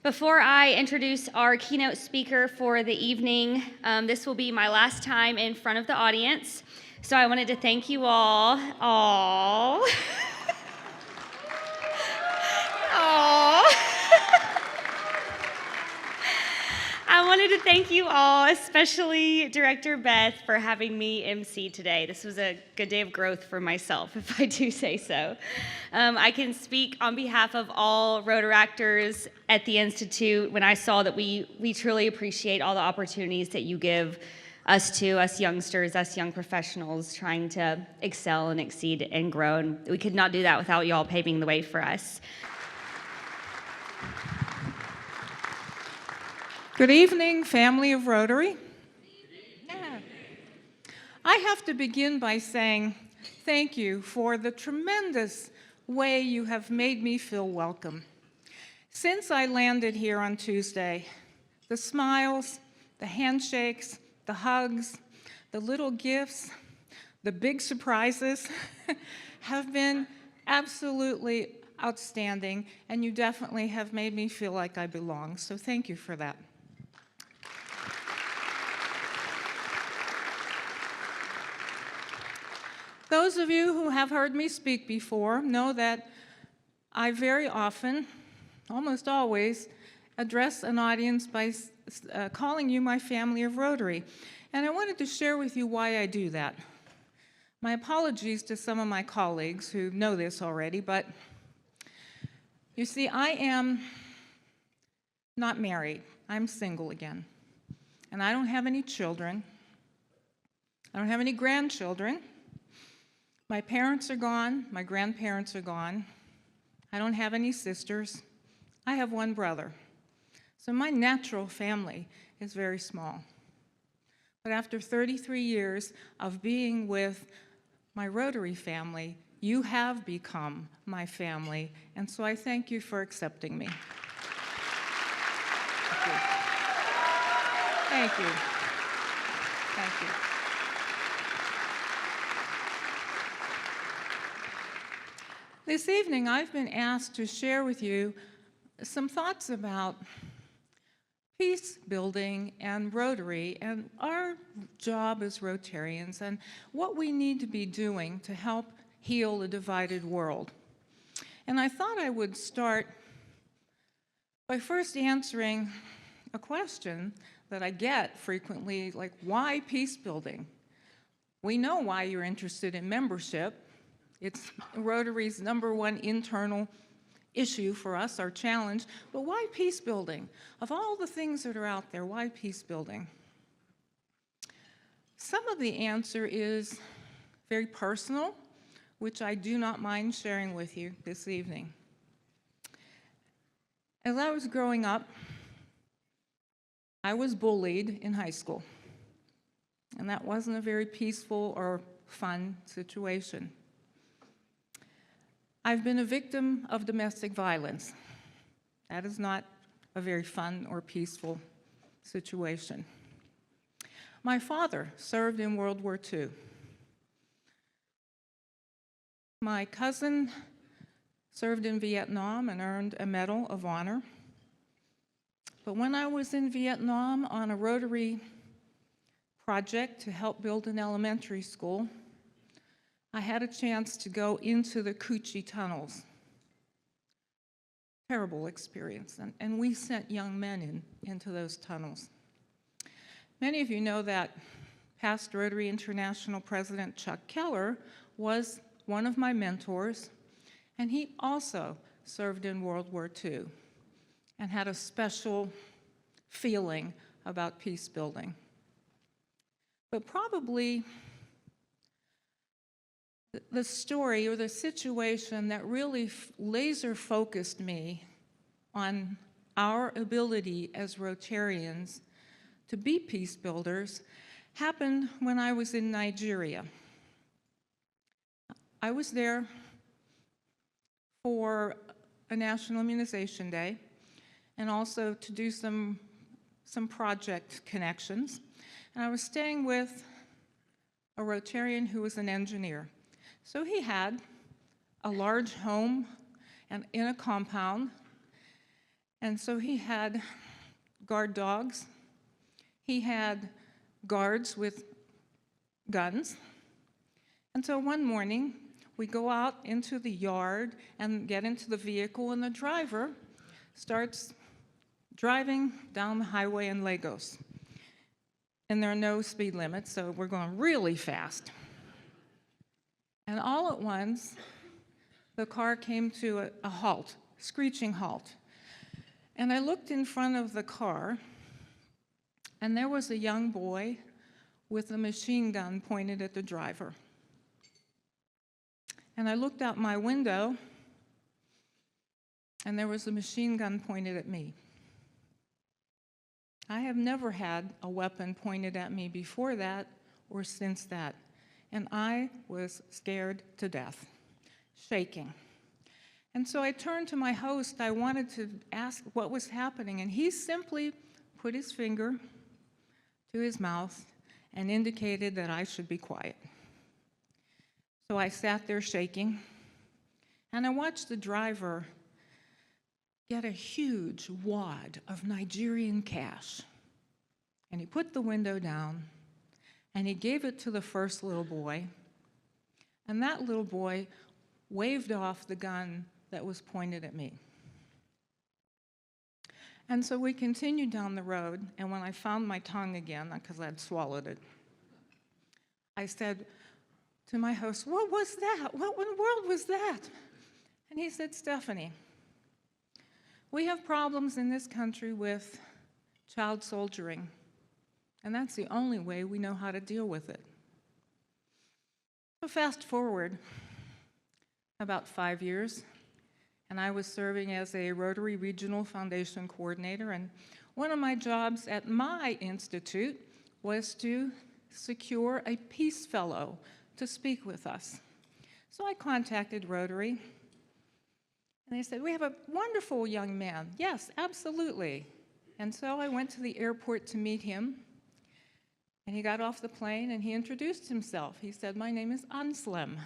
Before I introduce our keynote speaker for the evening, this will be my last time in front of the audience. So I wanted to thank you all. Aww. Aww. I wanted to thank you all, especially Director Beth, for having me MC today. This was a good day of growth for myself, if I do say so. I can speak on behalf of all Rotaractors at the Institute when I saw that we truly appreciate all the opportunities that you give us youngsters, us young professionals trying to excel and exceed and grow. And we could not do that without you all paving the way for us. Good evening, family of Rotary. Yeah. I have to begin by saying thank you for the tremendous way you have made me feel welcome. Since I landed here on Tuesday, the smiles, the handshakes, the hugs, the little gifts, the big surprises have been absolutely outstanding, and you definitely have made me feel like I belong, so thank you for that. Those of you who have heard me speak before know that I very often, almost always, address an audience by calling you my family of Rotary. And I wanted to share with you why I do that. My apologies to some of my colleagues who know this already, but you see, I am not married. I'm single again. And I don't have any children. I don't have any grandchildren. My parents are gone, my grandparents are gone. I don't have any sisters. I have one brother. So my natural family is very small. But after 33 years of being with my Rotary family, you have become my family, and so I thank you for accepting me. Thank you. Thank you. Thank you. This evening, I've been asked to share with you some thoughts about peace building and Rotary and our job as Rotarians and what we need to be doing to help heal a divided world. And I thought I would start by first answering a question that I get frequently, like, why peace building? We know why you're interested in membership. It's Rotary's #1 internal issue for us, our challenge, but why peace building? Of all the things that are out there, why peace building? Some of the answer is very personal, which I do not mind sharing with you this evening. As I was growing up, I was bullied in high school, and that wasn't a very peaceful or fun situation. I've been a victim of domestic violence. That is not a very fun or peaceful situation. My father served in World War II. My cousin served in Vietnam and earned a Medal of Honor. But when I was in Vietnam on a Rotary project to help build an elementary school, I had a chance to go into the Cu Chi tunnels. Terrible experience, and we sent young men into those tunnels. Many of you know that past Rotary International President Chuck Keller was one of my mentors, and he also served in World War II and had a special feeling about peace building. But probably the story or the situation that really laser focused me on our ability as Rotarians to be peace builders happened when I was in Nigeria. I was there for a National Immunization Day and also to do some project connections. And I was staying with a Rotarian who was an engineer. So he had a large home and in a compound, And so he had guard dogs. He had guards with guns. And so one morning, we go out into the yard and get into the vehicle, and the driver starts driving down the highway in Lagos. And there are no speed limits, so we're going really fast. And all at once, the car came to a halt, screeching halt. And I looked in front of the car, and there was a young boy with a machine gun pointed at the driver. And I looked out my window, and there was a machine gun pointed at me. I have never had a weapon pointed at me before that or since that, and I was scared to death, shaking. And so I turned to my host. I wanted to ask what was happening, and he simply put his finger to his mouth and indicated that I should be quiet. So I sat there shaking, and I watched the driver get a huge wad of Nigerian cash. And he put the window down, and he gave it to the first little boy, and that little boy waved off the gun that was pointed at me. And so we continued down the road, and when I found my tongue again, because I'd swallowed it, I said to my host, "What was that? What in the world was that?" And he said, "Stephanie, we have problems in this country with child soldiering, and that's the only way we know how to deal with it." So fast forward about 5 years, and I was serving as a Rotary Regional Foundation Coordinator, and one of my jobs at my institute was to secure a Peace Fellow to speak with us. So I contacted Rotary, and they said, "We have a wonderful young man." "Yes, absolutely." And so I went to the airport to meet him, and he got off the plane and he introduced himself. He said, "My name is Anslem."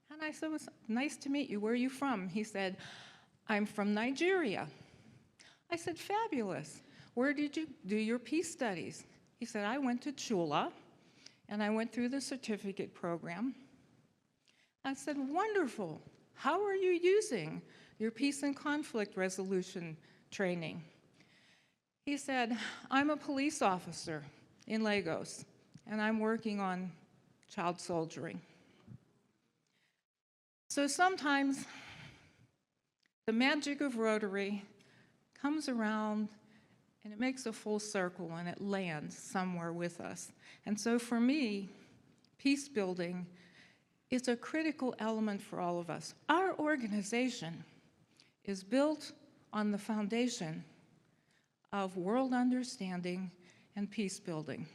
And I said, "It's nice to meet you. Where are you from?" He said, "I'm from Nigeria." I said, "Fabulous. Where did you do your peace studies?" He said, "I went to Chula, and I went through the certificate program." I said, "Wonderful. How are you using your peace and conflict resolution training?" He said, "I'm a police officer in Lagos, and I'm working on child soldiering." So sometimes the magic of Rotary comes around and it makes a full circle and it lands somewhere with us. And so for me, peace building is a critical element for all of us. Our organization is built on the foundation of world understanding and peace building.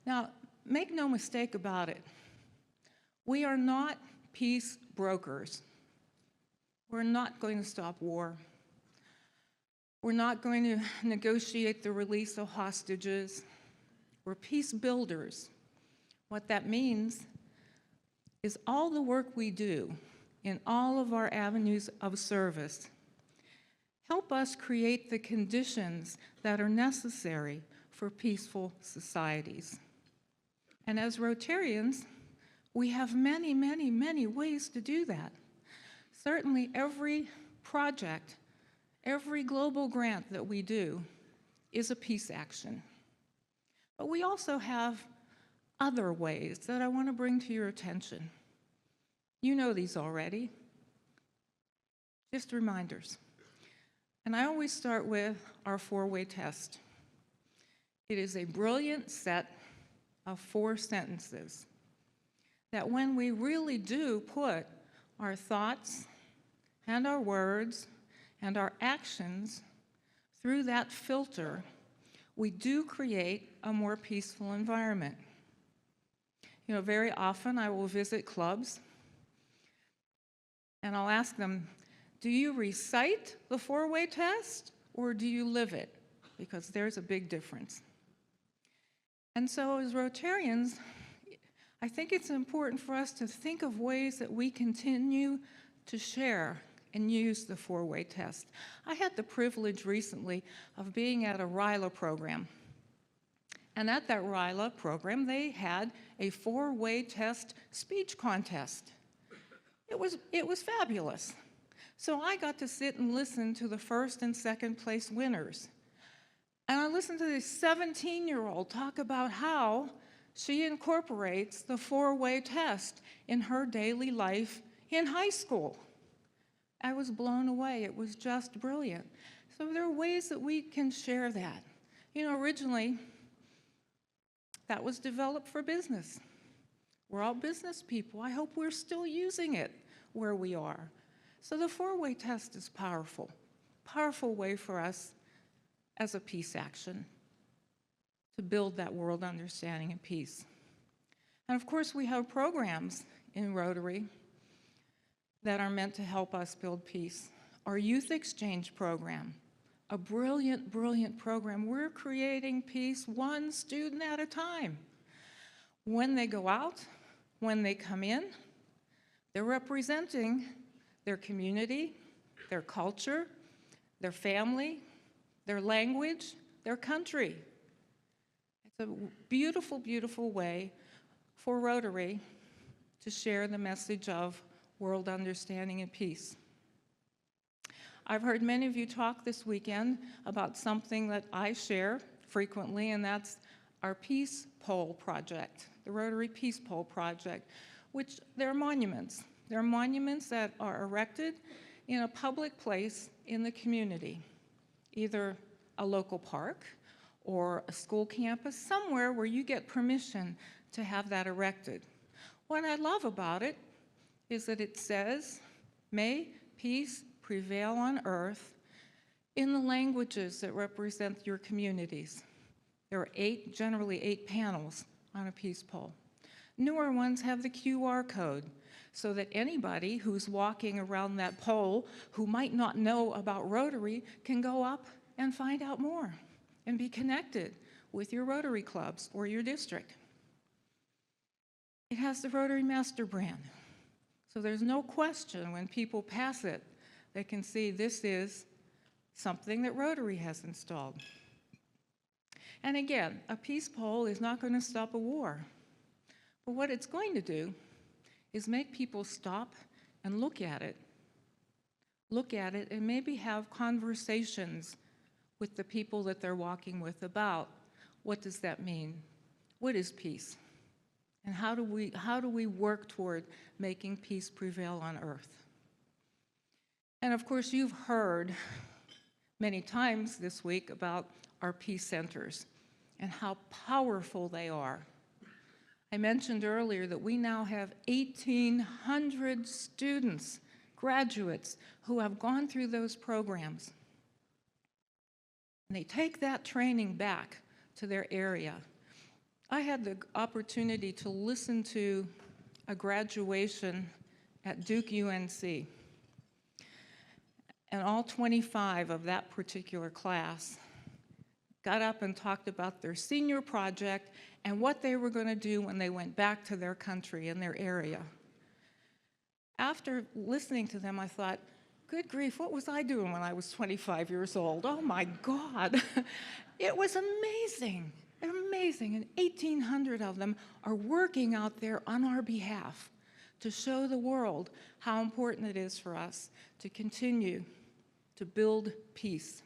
Now, make no mistake about it. We are not peace brokers. We're not going to stop war. We're not going to negotiate the release of hostages. We're peace builders. What that means is all the work we do in all of our avenues of service help us create the conditions that are necessary for peaceful societies. And as Rotarians, we have many, many, many ways to do that. Certainly every project, every global grant that we do is a peace action. But we also have other ways that I want to bring to your attention. You know these already. Just reminders. And I always start with our four-way test. It is a brilliant set of 4 sentences that when we really do put our thoughts and our words and our actions through that filter, we do create a more peaceful environment. You know, very often I will visit clubs and I'll ask them, "Do you recite the 4-way test or do you live it?" Because there's a big difference. And so as Rotarians, I think it's important for us to think of ways that we continue to share and use the four-way test. I had the privilege recently of being at a RILA program. And at that RILA program, they had a four-way test speech contest. It was fabulous. So I got to sit and listen to the first and second place winners. And I listened to this 17-year-old talk about how she incorporates the four-way test in her daily life in high school. I was blown away. It was just brilliant. So there are ways that we can share that. You know, originally, that was developed for business. We're all business people. I hope we're still using it where we are. So the four-way test is powerful way for us as a peace action to build that world understanding and peace. And of course, we have programs in Rotary that are meant to help us build peace. Our youth exchange program, a brilliant, brilliant program. We're creating peace one student at a time. When they go out, when they come in, they're representing their community, their culture, their family, their language, their country. It's a beautiful, beautiful way for Rotary to share the message of world understanding and peace. I've heard many of you talk this weekend about something that I share frequently, and that's our Peace Pole project, the Rotary Peace Pole project, which they're monuments. They're monuments that are erected in a public place in the community, either a local park or a school campus, somewhere where you get permission to have that erected. What I love about it is that it says, "May peace prevail on earth," in the languages that represent your communities. There are generally eight panels on a peace pole. Newer ones have the QR code so that anybody who's walking around that pole who might not know about Rotary can go up and find out more and be connected with your Rotary clubs or your district. It has the Rotary Master Brand, so there's no question when people pass it, they can see this is something that Rotary has installed. And again, a peace pole is not going to stop a war, but what it's going to do is make people stop and look at it and maybe have conversations with the people that they're walking with about what does that mean? What is peace? And how do we work toward making peace prevail on earth? And of course, you've heard many times this week about our peace centers and how powerful they are. I mentioned earlier that we now have 1,800 students, graduates, who have gone through those programs. And they take that training back to their area. I had the opportunity to listen to a graduation at Duke UNC. And all 25 of that particular class got up and talked about their senior project and what they were going to do when they went back to their country and their area. After listening to them, I thought, good grief, what was I doing when I was 25 years old? Oh my God. It was amazing, amazing. And 1,800 of them are working out there on our behalf to show the world how important it is for us to continue to build peace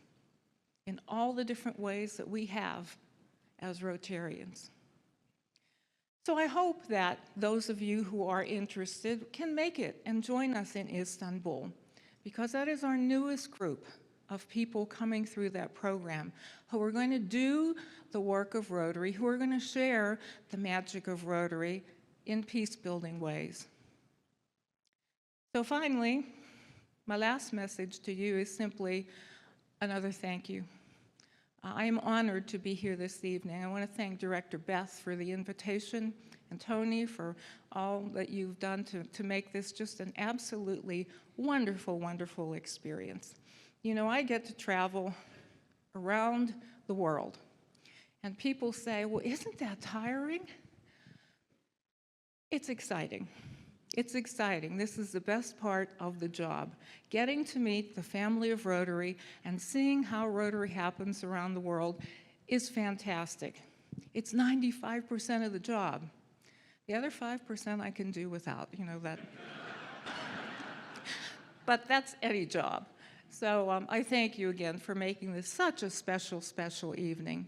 in all the different ways that we have as Rotarians. So I hope that those of you who are interested can make it and join us in Istanbul, because that is our newest group of people coming through that program who are going to do the work of Rotary, who are going to share the magic of Rotary in peace-building ways. So finally, my last message to you is simply another thank you. I am honored to be here this evening. I want to thank Director Beth for the invitation and Tony for all that you've done to make this just an absolutely wonderful, wonderful experience. You know, I get to travel around the world, and people say, well, isn't that tiring? It's exciting. It's exciting. This is the best part of the job. Getting to meet the family of Rotary and seeing how Rotary happens around the world is fantastic. It's 95% of the job. The other 5% I can do without, that. But that's any job. So I thank you again for making this such a special, special evening.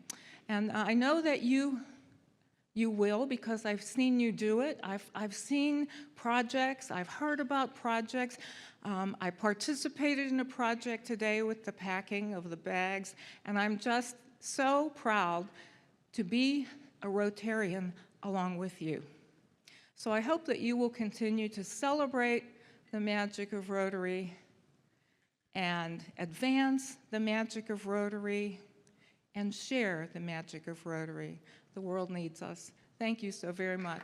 And I know that you will, because I've seen you do it. I've seen projects. I've heard about projects. I participated in a project today with the packing of the bags, and I'm just so proud to be a Rotarian along with you. So I hope that you will continue to celebrate the magic of Rotary and advance the magic of Rotary and share the magic of Rotary. The world needs us. Thank you so very much.